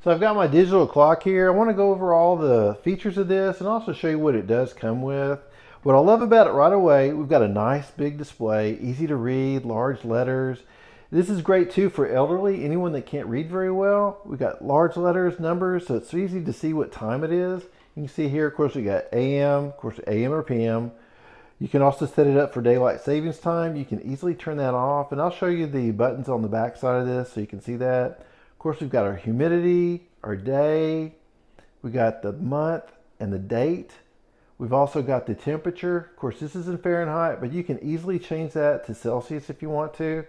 So I've got my digital clock here. I want to go over all the features of this and also show you what it does come with. What I love about it right away, we've got a nice big display, easy to read, large letters. This is great too for elderly, anyone that can't read very well. We've got large letters, numbers, so it's easy to see what time it is. You can see here, of course, we got AM, of course, AM or PM. You can also set it up for daylight savings time. You can easily turn that off, and I'll show you the buttons on the back side of this so you can see that. Of course, we've got our humidity, our day, we got the month and the date. We've also got the temperature. Of course, this is in Fahrenheit, but you can easily change that to Celsius if you want to.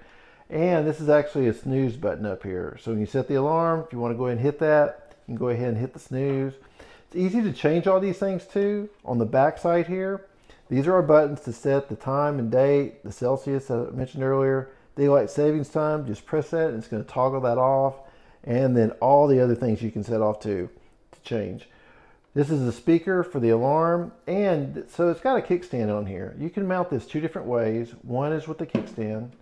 And this is actually a snooze button up here. So when you set the alarm, if you want to go ahead and hit that, you can go ahead and hit the snooze. It's easy to change all these things too. On the back side here, these are our buttons to set the time and date, the Celsius that I mentioned earlier, daylight savings time. Just press that and it's going to toggle that off. And then all the other things you can set off to change. This is the speaker for the alarm, and so it's got a kickstand on here. You can mount this two different ways. One is with the kickstand,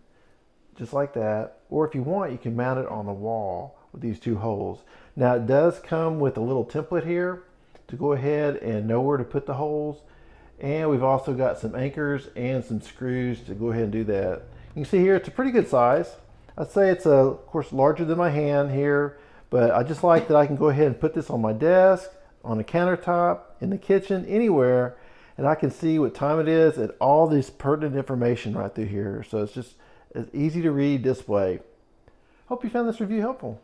just like that, or if you want, you can mount it on the wall with these two holes. Now it does come with a little template here to go ahead and know where to put the holes, and we've also got some anchors and some screws to go ahead and do that. You can see here it's a pretty good size. I'd say it's of course larger than my hand here, but I just like that I can go ahead and put this on my desk, on the countertop, in the kitchen, anywhere, and I can see what time it is and all this pertinent information right through here. So it's just an easy to read display. Hope you found this review helpful.